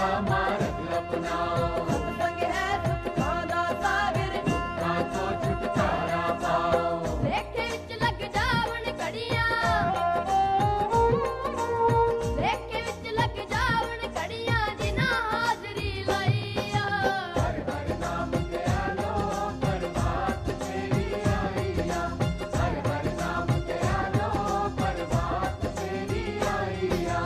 का मार्ग अपनाओ। सत्संग है सुखों दा सागर, दुखों तो छुटकारा पाओ। लेखे विच लग जावन घड़ियां, लेखे विच लग जावन घड़ियां, जिन्हां हाज़री लाई आ। हर हर नाम दयालो परमात्म तेरी आईया। हर हर नाम दयालो परमात्म तेरी आईया।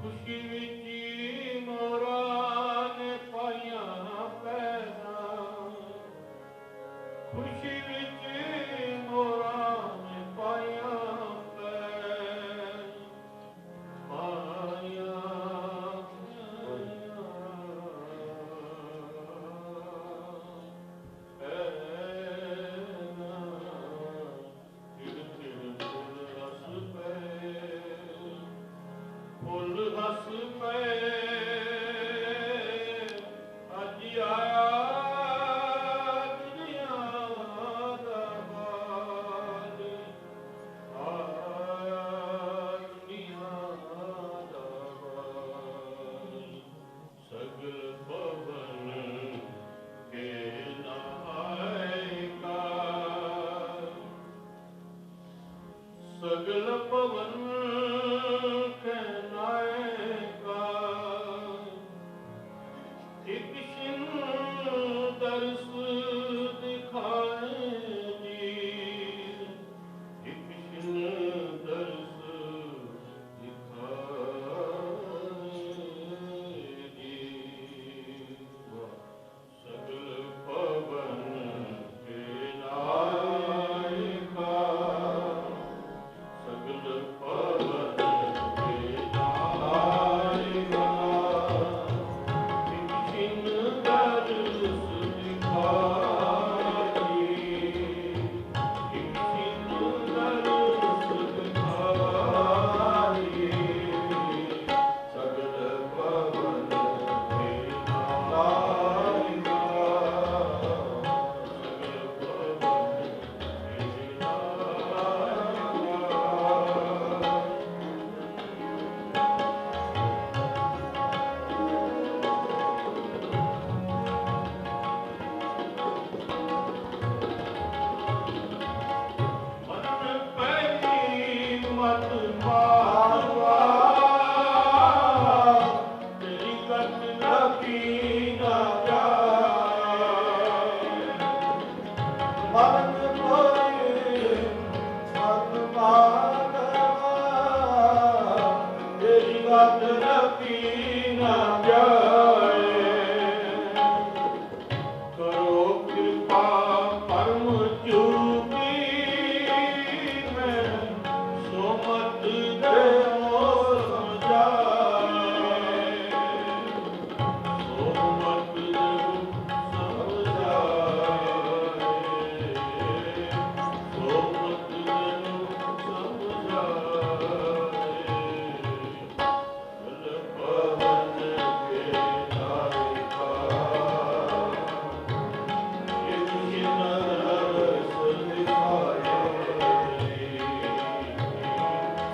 ਖੁਸ਼ੀ ਵਿੱਚ ਮੋਰਾਂ ਨੇ ਪਾਈਆਂ ਇੱਕ ਛਿਨ ਦਰਸ ਦਿਖਾਏ ਜੀ, ਇੱਕ ਛਿਨ ਦਰਸ ਦਿਖਾਏ ਜੀ। ਸਗਲ ਪਵਨ ਕੇ ਨਾਇਕਾ, ਸਗਲ ਪਵਨ ਕੇ ਨਾਇਕਾ, ਇੱਕ ਛਿਨ ਦਰਸ ਦਿਖਾਈ, ਇੱਕ ਛਿਨ ਦਰਸ ਦਿਖਾਈ। ਸਗਲ ਪਵਨ ਕੇ ਨਾਇਕਾ, ਸਗਲ ਪਵਨ ਕੇ ਨਾਇਕਾ। ਮਨ ਪਹਿਲੀ ਮਤ ਮਾਰਵਾ, ਤੇਰੀ ਗਤ ਲੱਗੀ ਨਾ ਜਾਏ। ਮਨ ਪਹਿਲੀ ਮਤ ਮਾਰਵਾ, ਤੇਰੀ ਗਤ ਲੱਗੀ ਨਾ ਜਾਏ। ਕਰੋ ਕਿਰਪਾ ਪਰਮ ਚੂਕੀ, ਮੈਂ ਸੋ ਮਤ ਦੇਵੋ ਸਮਝਾਏ, ਸੋ ਮਤ ਦੇਵੋ ਸਮਝਾਏ, ਸੋ ਮਤ ਦੇਵੋ ਸਮਝਾਏ। ਪਵਨ ਕੇ ਨਾਇਕਾ, ਇੱਕ ਛਿਨ ਦਰਸ ਦਿਖਾਏ,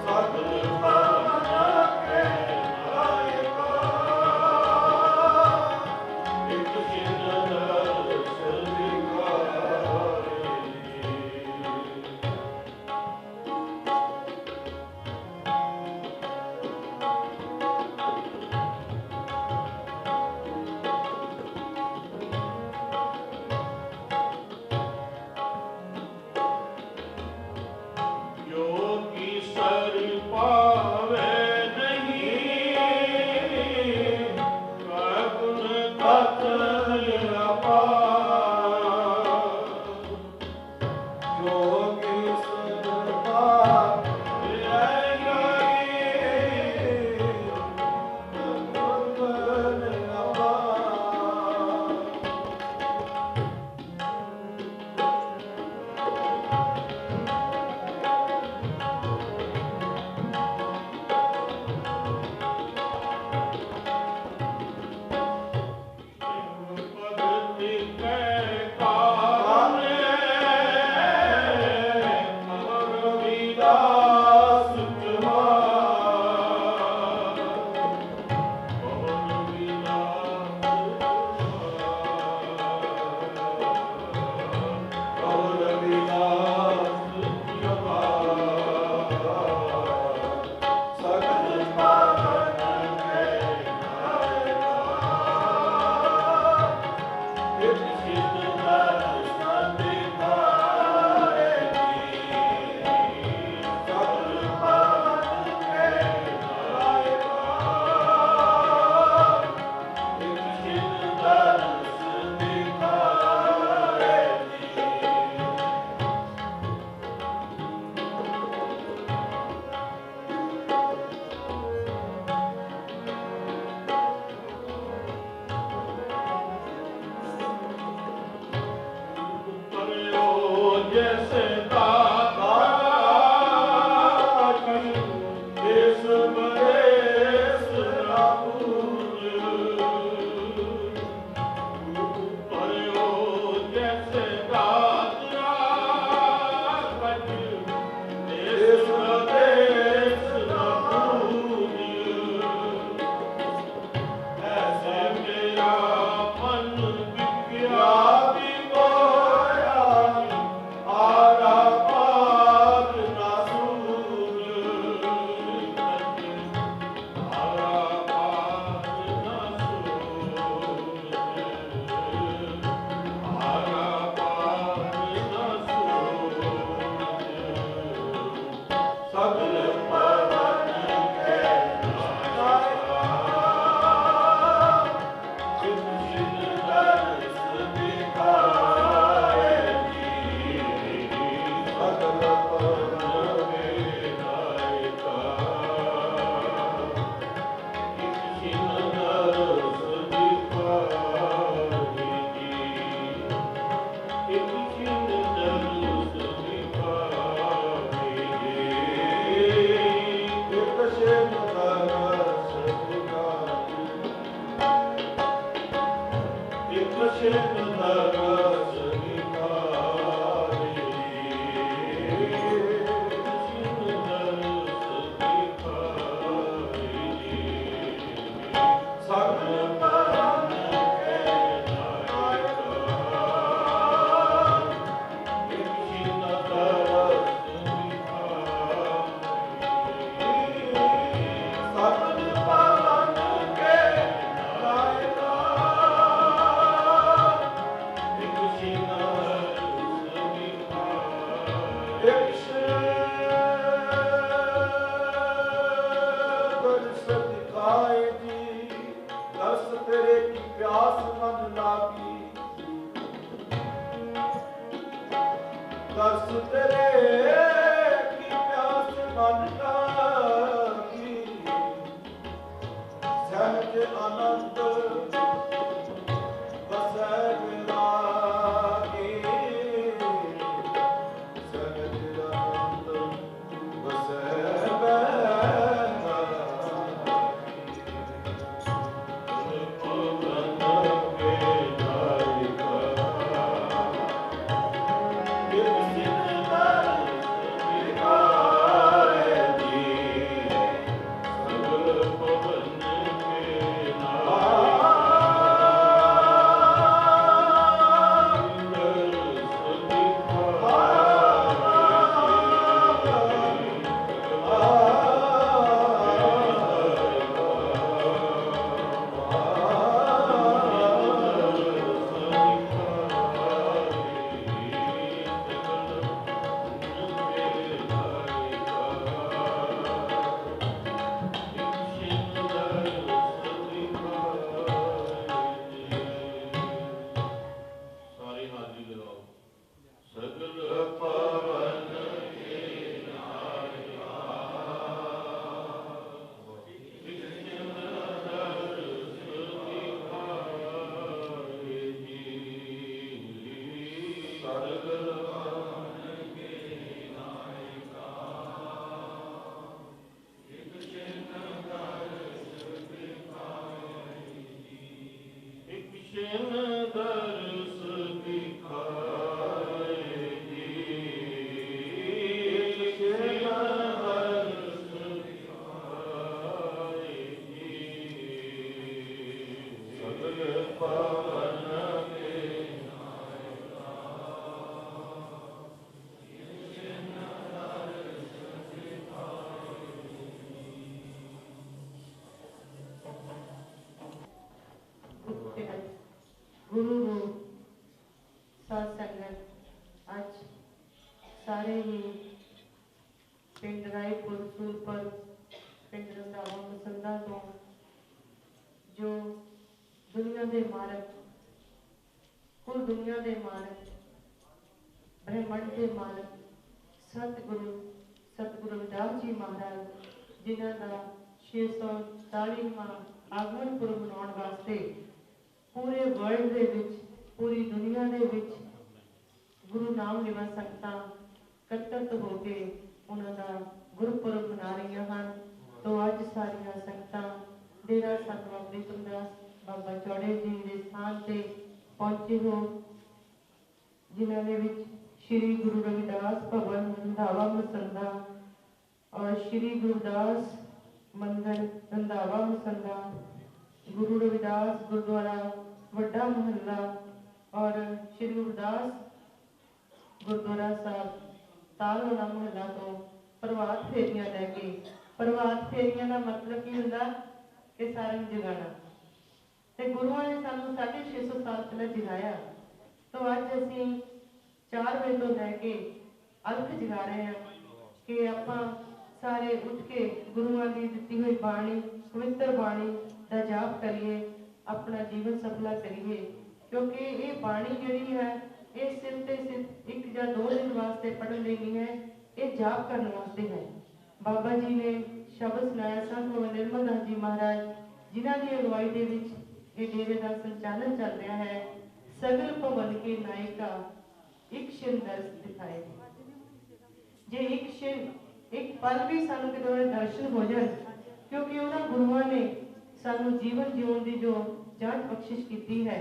ਸਗਲ ਪਵਨ ਕੇ ਨਾਇਕਾ, ਇੱਕ ਛਿਨ ਦਰਸ ਦਿਖਾਏ। ਜੋ ਕੀ ਸਰ ਪਾਵੇ ਨਹੀਂ, ਕੈ ਗੁਣ ਕਤਲ ਅਪਾਰ। ਜੋ ਕੀ ਸਰ ਪਾਵੇ ਨਹੀਂ, ਕੈ ਗੁਣ ਕਤਲ ਅਪਾਰ। ਭਗਤਿ ਕੈ ਕਾਨੇ, ਮਨ ਰਵਿਦਾਸ ਜਮਾਰ। ਮਨ ਰਵਿਦਾਸ ਜਮਾਰ, ਮਨ ਰਵਿਦਾਸ ਜਮਾਰ। ਸਗਲ ਪਵਨ ਕੇ ਨਾਇਕਾ, ਇੱਕ ਛਿਨ ਦਰਸ ਦਿਖਾਏ ਜੀ। ਸਗਲ ਪਵਨ ਕੇ ਨਾਇਕਾ, ਇੱਕ ਛਿਨ ਦਰਸ ਦਿਖਾਏ ਜੀ। ਪਰਿਓ ਜੈਸੇ ਦਾਤਾ ਕੀ, ਦੇਸ ਬਰੇਸ ਨਾ ਭੂਲ। ਪਰਿਓ ਜੈਸੇ ਦਾਤਾ ਕੀ, ਦੇਸ ਬਰੇਸ ਨਾ ਭੂਲ। ਐਸੇ ਮੇਰਾ ਮਨ ਵਿਗਿਆ ਵੀ ਮੋਇਆ, ਆਰਾ दर्श तेरे की प्यास मन लागी, सहज आनंद बसै विरागी, सहज आनंद बसै गुरु रूप साध संगत अज सारे ही पिंड रायपुर सूरपुर पिंड रंधावा मसंदा तो जो दुनिया के मालक कुल दुनिया के मालक ब्रह्मंड के मालक सतगुरु रविदास जी महाराज जिन्हों का 640वां आगमन पुरब मनाने वास्ते पूरे वर्ल्ड दे विच पूरी दुनिया दे विच गुरु नाम लेवा संगतां इकट्ठत होके उन्होंने गुरपुरब मना रही हैं। तो अज सारिया संगतां डेरा संत बाबा प्रीतम दास बाबा चौड़े जी के स्थान से पहुंचे हो, जिन्होंने विच श्री गुरु रविदास भवन रंधावा मसंदा और श्री गुरुदास मंदिर रंधावा मसंदा, गुरु रविदास गुरुद्वारा वड्डा महला और श्री गुरुदास गुरुद्वारा साहब तालवाला महला तो प्रभात फेरियां लैके, प्रभात फेरियां का मतलब की होंदा कि सारे जगाना, ते गुरुआं ने सानू 650 साल पहले जगाया। तो अज असीं 4 बजे तो लैके अलख जगा रहे हैं कि आपां सारे उठ के गुरुआं की दित्ती हुई बाणी पवित्र बाणी का जाप करिए, अपना जीवन सफला करिए, क्योंकि ये बाणी जिहड़ी है ये सिर्फ सिर्फ 1 या 2 दिन वास्ते पढ़न लई नहीं है, ये जाप करने वास्ते है। बाबा जी ने शब्द सुनाया संत बाबा निर्मल दास जी महाराज जिन्हां की अगवाई दे विच ये डेरे का संचालन चल रहा है। सगल भवन के नायका एक क्षण दर्श दिखाए, जे एक क्षण एक पल भी सानू किते दर्शन हो जाए, क्योंकि उन्होंने गुरुआं ने सानू जीवन जीवन की जो जांच बख्शिश की है।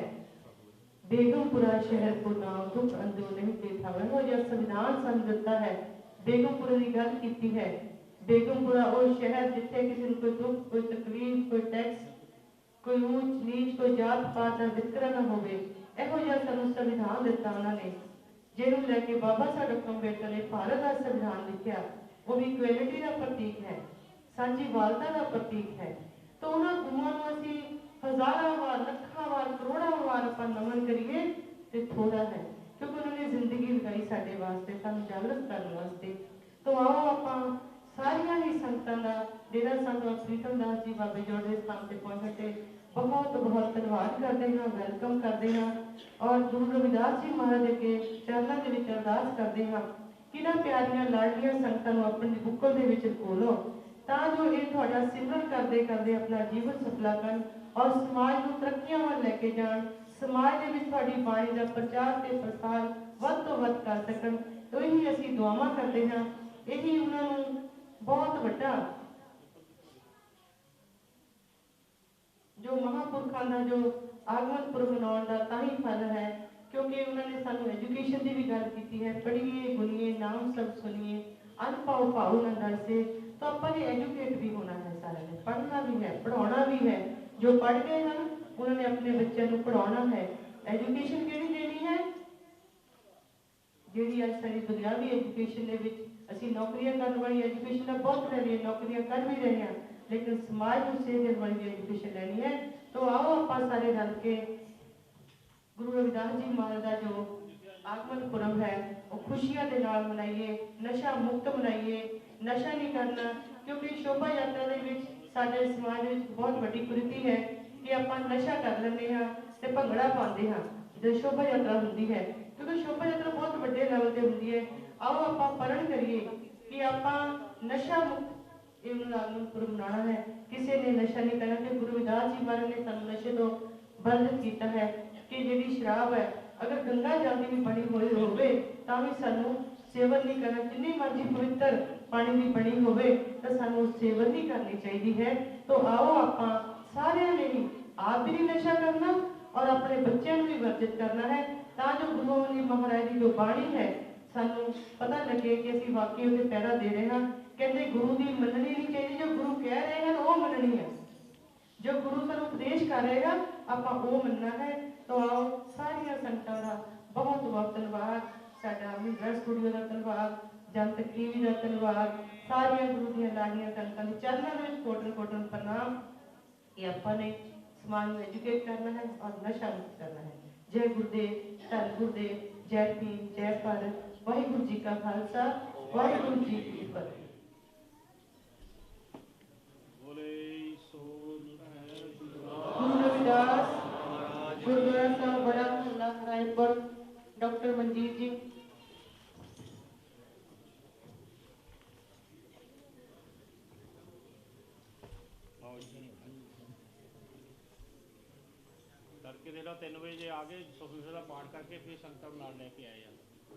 बेगमपुरा शहर को नाम दुख अंदो नहीं देखा वो जो संविधान ਸਾਨੂੰ ਦਿੱਤਾ ਹੈ बेगमपुरा की गल की है बेगमपुरा वो शहर जिथे किसी कोई दुख कोई तकलीफ कोई टैक्स कोई ऊंच नीच कोई जात पात का वितकरा ना होवे ਇਹੋ ਜਿਹਾ ਸਾਨੂੰ ਸੰਵਿਧਾਨ ਦਿੱਤਾ ਉਹਨਾਂ ਨੇ ਜਿਹਨੂੰ ਲੈ ਕੇ ਬਾਬਾ ਸਾਹਿਬ ਅੰਬੇਡਕਰ ਨੇ ਭਾਰਤ ਦਾ ਸੰਵਿਧਾਨ ਲਿਖਿਆ ਉਹ ਵੀ ਇਕੁਐਲਿਟੀ ਦਾ ਪ੍ਰਤੀਕ ਹੈ ਸਾਂਝੀਵਾਲਤਾ ਦਾ ਪ੍ਰਤੀਕ ਹੈ ਤਾਂ ਉਹਨਾਂ ਗੁਰੂਆਂ ਨੂੰ ਅਸੀਂ ਹਜ਼ਾਰਾਂ ਵਾਰ ਲੱਖਾਂ ਵਾਰ ਕਰੋੜਾਂ ਵਾਰ ਆਪਾਂ ਨਮਨ ਕਰੀਏ ਤੇ ਥੋੜਾ ਹੈ ਕਿਉਂਕਿ ਉਹਨਾਂ ਨੇ ਜ਼ਿੰਦਗੀ ਲਗਾਈ ਸਾਡੇ ਵਾਸਤੇ ਸਾਨੂੰ ਜਾਗਰਤ ਕਰਨ ਵਾਸਤੇ ਤਾਂ ਆਓ ਆਪਾਂ ਸਾਰੀਆਂ ਹੀ ਸੰਗਤਾਂ ਦਾ ਡੇਰਾ ਸੰਤ ਪ੍ਰੀਤਮ ਦਾਸ ਜੀ ਬਾਬੇ ਜੋੜ ਦੇ ਸਥਾਨ ਤੇ ਪਹੁੰਚਣ ਤੇ बहुत बहुत धन्यवाद करते हैं वेलकम करते हैं और गुरु रविदास जी महाराज के चरणों के विच अरदास करते हैं कि ना प्यारियां लाडलियां संगतां नूं अपनी बुक्कल दे विच खोलो तां जो ये तुहाडा सिमरन करते करते अपना जीवन सफला करन और समाज नूं तरक्कियां वल लैके जाण समाज दे विच तुहाडी बाणी दा प्रचार ते प्रसार वध तों वध कर सकन तो यही असीं दुआवां करते हैं यही उन्हां नूं बहुत वड्डा जो महापुरखों का जो आगमन पुरब मनाने का तां ही फल है क्योंकि उन्होंने सानू एजुकेशन की भी गल की है पढ़िए गुनिए नाम सब सुनिए अन पाओ भाऊ न डर से तो अपन ने एजुकेट भी होना है सारे ने पढ़ना भी है पढ़ाना भी है जो पढ़ गए हैं उन्होंने अपने बच्चों को पढ़ाना है एजुकेशन केड़ी देनी है ਜਿਹੜੀ ਅੱਜ ਸਾਡੀ ਦੁਨਿਆਵੀ ਐਜੂਕੇਸ਼ਨ ਦੇ ਵਿੱਚ ਅਸੀਂ ਨੌਕਰੀਆਂ ਕਰਨ ਵਾਲੀ ਐਜੂਕੇਸ਼ਨ ਦਾ ਬਹੁਤ ਲੈ ਲਈ ਨੌਕਰੀਆਂ ਕਰ ਵੀ ਰਹੇ ਹਾਂ लेकिन समाज को सेध देने वाली एजुकेशन लेनी है तो आओ आप सारे रल के गुरु रविदास जी महाराज का जो आगमन पुरब है वो खुशियां के नाल मनाइए नशा मुक्त मनाइए नशा नहीं करना क्योंकि शोभा यात्रा के साडे समाज में बहुत बड़ी कुरीति है कि आप नशा कर लेंगे हाँ तो भंगड़ा पाते हाँ जो शोभा यात्रा होती है क्योंकि शोभा यात्रा बहुत बड़े लेवल पर होती है आओ आप परण करिए कि आप नशा मुक्त आगमन पुरब मनाना है किसी ने नशा नहीं करना कि गुरु रविदास जी महाराज ने सानू नशे तो बंद किया है कि जिहड़ी शराब है अगर गंगा जल की भी बनी हुई होवे तां भी सानू सेवन नहीं करना जिन्नी मर्जी पवित्र पानी की बनी होवे तो सानू सेवन नहीं करनी चाहिए है तो आओ आप सारे ने ही आप भी नहीं नशा करना और अपने बच्चों भी वर्जित करना है तां जो गुरु महाराज की जो बाणी है सानू पता लगे कि असीं वाकई उहदे पैरा दे रहे हैं कहते गुरु की मननी नहीं चाहिए जो गुरु कह रहे हैं वो मननी है जो गुरु सानू उपदेश कर रहे हैं आप वो मनना है तो आओ सारिया संगतां दा बहुत बहुत धन्यवाद साडा महिंद्रा स्टूडियो का धन्यवाद जनतक टीवी का धन्यवाद सारिया गुरु दी लाड़ियां संगतां दे चरणों में कोटन कोटन प्रणाम कि आपने समाज में एजुकेट करना है और नशा मुक्त करना है जय गुरुदेव धन गुरुदेव जय भीम जय भारत वाहिगुरु जी का खालसा वाहिगुरु जी की फतेह गुरु रविदास गुरुद्वारा साहब बड़ा मोहल्ला रायपुर डॉक्टर मनजीत जी तड़के दे 3 बजे आ गए सुखमनी का पाठ करके फिर संगत नाल लेके आए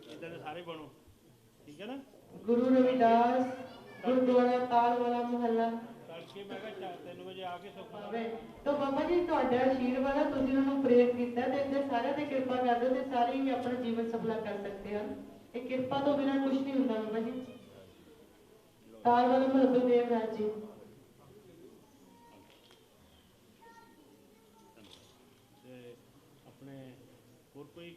इधर दे सारे बनो ठीक है ना गुरु रविदास गुरुद्वारा ताल वाला मोहल्ला तड़के मैं 3 बजे आके सुखमनी तो बाबा जी ਤੁਹਾਡਾ ਆਸ਼ੀਰਵਾਦ ਹੈ ਤੁਸੀਂ ਉਹਨਾਂ ਨੂੰ ਪ੍ਰੇਰਿਤ ਕੀਤਾ ਤੇ ਇਹਦੇ ਸਾਰਿਆਂ ਤੇ ਕਿਰਪਾ ਕਰਦੇ ਤੇ ਸਾਰੇ ਹੀ ਆਪਣਾ ਜੀਵਨ ਸਫਲਾ ਕਰ ਸਕਦੇ ਹਨ ਇਹ ਕਿਰਪਾ ਤੋਂ ਬਿਨਾਂ ਕੁਝ ਨਹੀਂ ਹੁੰਦਾ ਬਾਬਾ ਜੀ ਤਾਲ ਵਾਲਾ ਮਹੱਬਤ ਦੇਵ ਰਾਜ ਜੀ अपने और कोई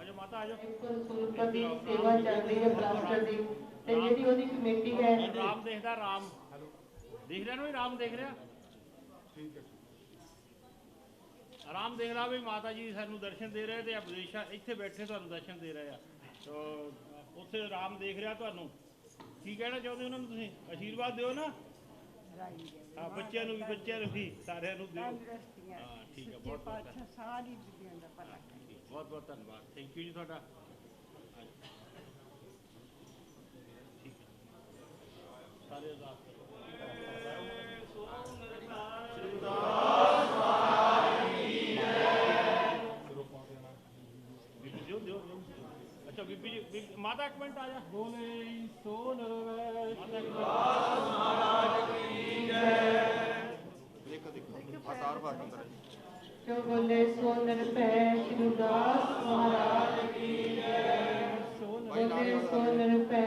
आजो माता आजो सुरपत ਦੀ ਸੇਵਾ ਚੱਲ ਰਹੀ ਹੈ ਬਲਾਸਟਰ ਦੀ ਤੇ ਜਿਹੜੀ ਉਹਦੀ ਕਮੇਟੀ ਹੈ राम देखदा राम देख रहे ना राम देख रहा ठीक है आराम देख रहा भी माता जी सानू दर्शन दे रहे ते विदेशा इत्थे बैठे तुहानू दर्शन दे रहे आ तो उत्थे राम देख रहा तुहानू की कहना चाहते उन्होंने तुसीं आशीर्वाद दिओ ना हाँ बच्चों भी सारे हाँ ठीक है बहुत बहुत धन्यवाद थैंक यू जी थोड़ा ठीक है सारे अरदास अच्छा बीबी जी माता एक मिनट आ जा बोले सोन जो बोले सो निरभै श्री दास महाराज की जय। बोले सो निरभै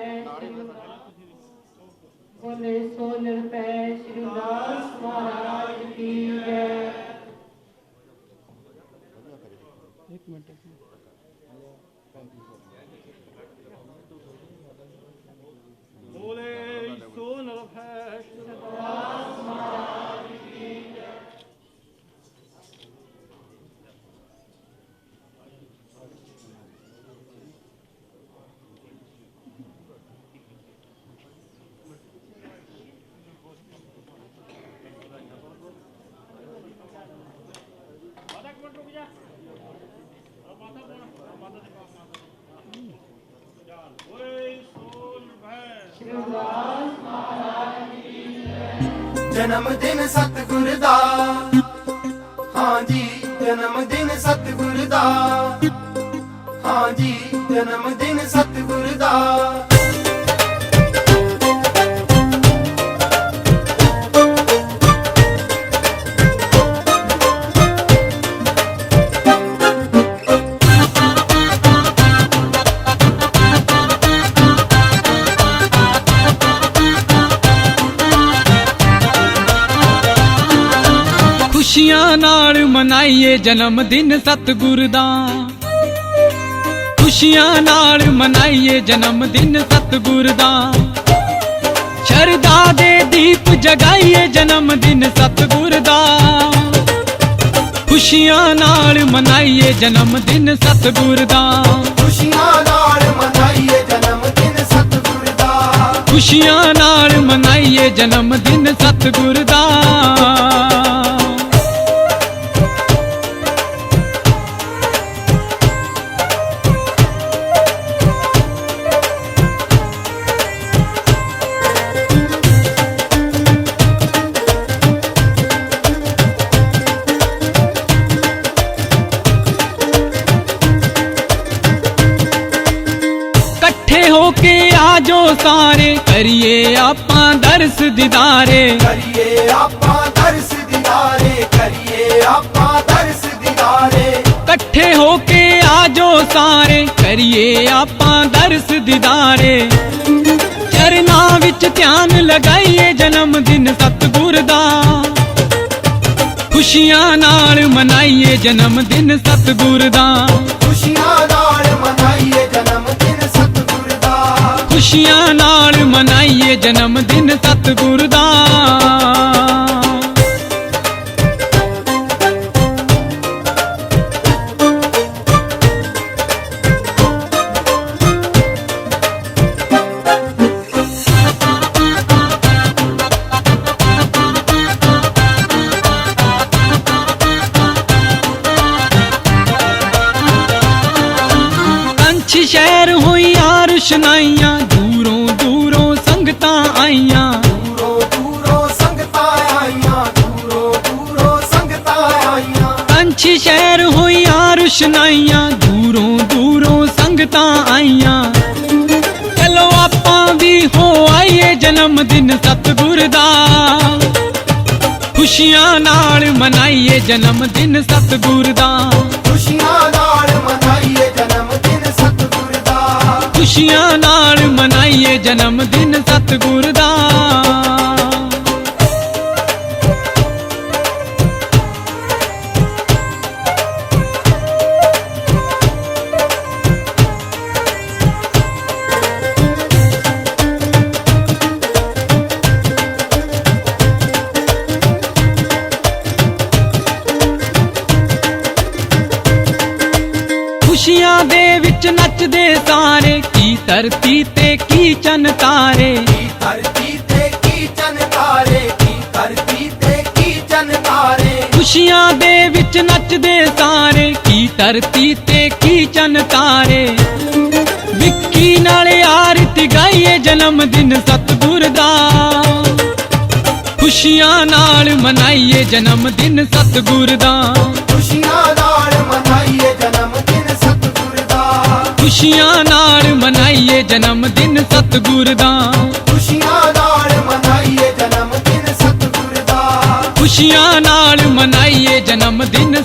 बोले सो निरभै श्री दास महाराज की जय। बोले सो निरभै दास महाराज की जय। माता एक मिनट रुक जा अब माता बोल माता दे पास माता चल बोले सो निरभै श्री दास महाराज की जय। जन्म दिन सतगुर दा हाँ जी जन्म दिन सतगुर दा हाँ जी जन्म दिन सतगुर दा खुशियां नाल मनाइए जन्म दिन सतगुर दा खुशियां नाल मनाइए जन्म दिन सतगुर दा शरदा दे दीप जगाइए जन्म दिन सतगुर दा खुशियां नाल मनाइए जन्म दिन सतगुर दा खुशियां नाल मनाइए जन्म दिन सतगुर दा खुशियां नाल मनाइए जन्म दिन सतगुर दा होके आजो सारे करिए आपां दर्श दीदारे करिए आपां दर्श दीदारे करिए आपां दर्श दीदारे कट्ठे होके आजो सारे करिए आपां दर्श दीदारे चरना विच ध्यान लगाइए जन्म दिन सतगुर दा खुशियां नाल मनाइए जन्म दिन सतगुर दा खुशियां नाल मनाइए जन्म दिन सतगुर दा खुशियां नाल मनाइए जन्म दिन सतगुर दा शहर होइया रुशनाइयां दूरों दूरों संगतां आइयां दूरों दूरों संगतां आइयां दूरों दूरों संगतां आइयां पंछी शहर होइया रुशनाइयां दूरों दूरों संगतां आइयां चलो आपां भी हो आइए जन्म दिन सतगुर दा खुशियां नाल मनाइए जन्म दिन सतगुर दा खुशियां नाल मनाइए जन्म दिन सतगुर दा खुशियां नाल मनाइए जन्म दिन सतगुर दा खुशियां दे विच नचदे सारे की धरती ते की चन तारे की धरती ते की चन तारे की धरती ते की चन तारे खुशियां दे विच नचदे सारे की धरती ते की चन तारे विक्की नाले आरती गाइए जन्म दिन सतगुर दा खुशियां नाल मनाइए जन्म दिन सतगुर दा खुशियां नाल मनाइए जन्म दिन सतगुर दा खुशियां नाल मनाइए जन्म दिन सतगुर दा खुशियां नाल मनाइए जन्म दिन सतगुर दा ਖੁਸ਼ੀਆਂ ਨਾਲ ਮਨਾਈਏ ਜਨਮ ਦਿਨ